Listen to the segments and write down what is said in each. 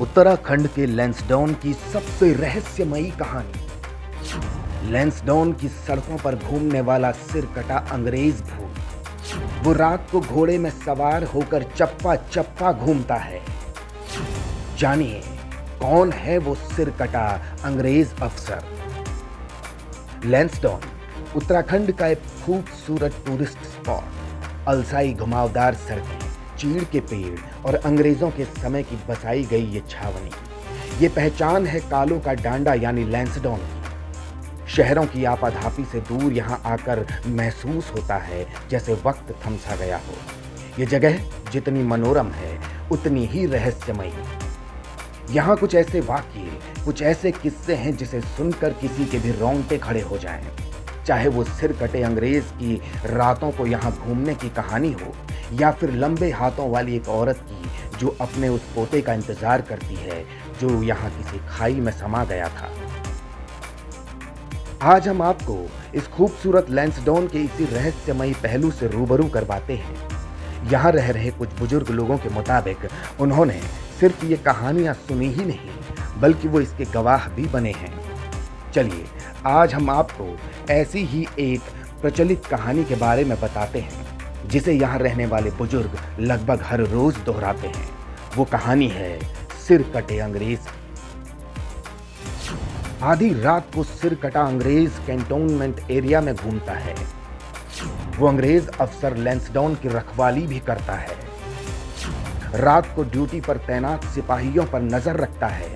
उत्तराखंड के लैंसडाउन की सबसे रहस्यमयी कहानी। लैंसडाउन की सड़कों पर घूमने वाला सिरकटा अंग्रेज भूत। वो रात को घोड़े में सवार होकर चप्पा चप्पा घूमता है। जानिए कौन है वो सिरकटा अंग्रेज अफसर। लैंसडाउन उत्तराखंड का एक खूबसूरत टूरिस्ट स्पॉट। अलसाई घुमावदार सड़कें, चीड़ के पेड़ और अंग्रेजों के समय की बसाई गई ये छावनी, ये पहचान है कालों का डांडा यानी लैंसडाउन की। शहरों की आपाधापी से दूर यहाँ आकर महसूस होता है जैसे वक्त थम सा गया हो। ये जगह जितनी मनोरम है उतनी ही रहस्यमयी। यहाँ कुछ ऐसे वाक्य, कुछ ऐसे किस्से हैं जिसे सुनकर किसी के भी रोंगटे खड़े हो जाएं। चाहे वो सिर कटे अंग्रेज की रातों को यहाँ घूमने की कहानी हो, या फिर लंबे हाथों वाली एक औरत की जो अपने उस पोते का इंतजार करती है जो यहाँ किसी खाई में समा गया था। आज हम आपको इस खूबसूरत लैंसडाउन के इसी रहस्यमयी पहलू से रूबरू करवाते हैं। यहाँ रह रहे कुछ बुजुर्ग लोगों के मुताबिक उन्होंने सिर्फ ये कहानियां सुनी ही नहीं बल्कि वो इसके गवाह भी बने हैं। चलिए आज हम आपको ऐसी ही एक प्रचलित कहानी के बारे में बताते हैं जिसे यहाँ रहने वाले बुजुर्ग लगभग हर रोज दोहराते हैं। वो कहानी है सिर कटे अंग्रेज की। आधी रात को सिर कटा अंग्रेज कैंटोनमेंट एरिया में घूमता है। वो अंग्रेज अफसर लैंसडाउन की रखवाली भी करता है। रात को ड्यूटी पर तैनात सिपाहियों पर नजर रखता है।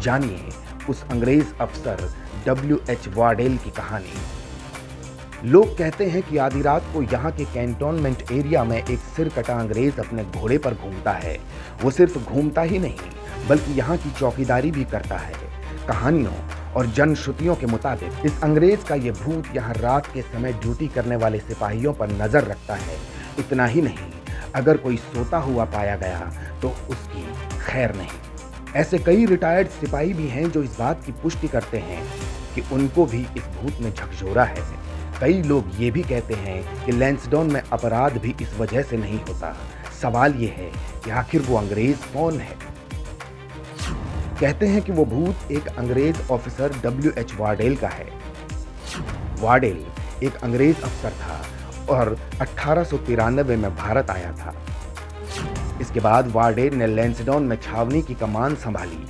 जानिए उस अंग्रेज अफसर W.H. वार्डेल की कहानी। लोग कहते हैं कि आधी रात को यहाँ के कैंटोनमेंट एरिया में एक सिर कटा अंग्रेज अपने घोड़े पर घूमता है। वो सिर्फ घूमता ही नहीं बल्कि यहाँ की चौकीदारी भी करता है। कहानियों और जनश्रुतियों के मुताबिक इस अंग्रेज का ये भूत यहाँ रात के समय ड्यूटी करने वाले सिपाहियों पर नजर रखता है। इतना ही नहीं, अगर कोई सोता हुआ पाया गया तो उसकी खैर नहीं। ऐसे कई रिटायर्ड सिपाही भी हैं जो इस बात की पुष्टि करते हैं कि उनको भी इस भूत में झकझोरा है। कई लोग ये भी कहते हैं कि लैंसडाउन में अपराध भी इस वजह से नहीं होता। सवाल ये है कि आखिर वो अंग्रेज कौन है। कहते हैं कि वो भूत एक अंग्रेज ऑफिसर W.H. वार्डेल का है। वार्डेल एक अंग्रेज अफसर था और 1893 में भारत आया था। इसके बाद वार्डेल ने लैंसडाउन में छावनी की कमान संभाली।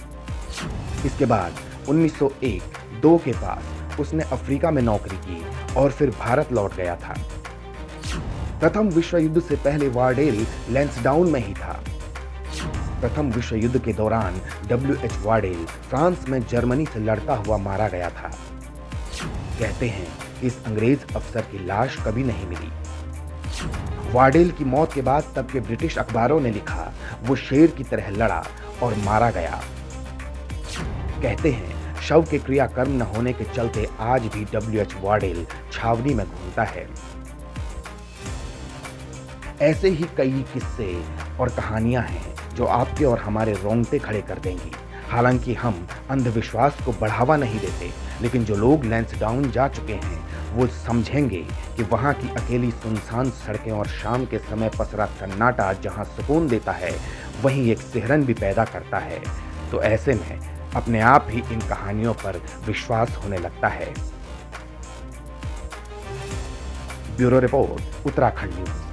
इसके बाद 1901-2 के पास उसने अफ्रीका में नौकरी की और फिर भारत लौट गया था। प्रथम विश्व युद्ध से पहले वार्डेल लैंसडाउन में ही था। प्रथम विश्व युद्ध के दौरान W.H. वार्डेल फ्रांस में जर्मनी से लड़ता हुआ मारा गया था। कहते हैं कि इस अंग्रेज अफसर की लाश कभी नहीं मिली। वार्डेल की मौत के बाद तब के ब्रिटिश अखबारों ने लिखा वो शेर की तरह लड़ा और मारा गया। कहते हैं शव के क्रियाकर्म न होने के चलते आज भी W.H. वार्डेल छावनी में घूमता है। ऐसे ही कई किस्से और कहानियां हैं जो आपके और हमारे रोंगटे खड़े कर देंगी। हालांकि हम अंधविश्वास को बढ़ावा नहीं देते, लेकिन जो लोग लैंसडाउन जा चुके हैं वो समझेंगे कि वहाँ की अकेली सुनसान सड़कें और शाम के समय पसरा सन्नाटा जहाँ सुकून देता है वहीं एक सिहरन भी पैदा करता है। तो ऐसे में अपने आप ही इन कहानियों पर विश्वास होने लगता है। Bureau report, Uttarakhand news.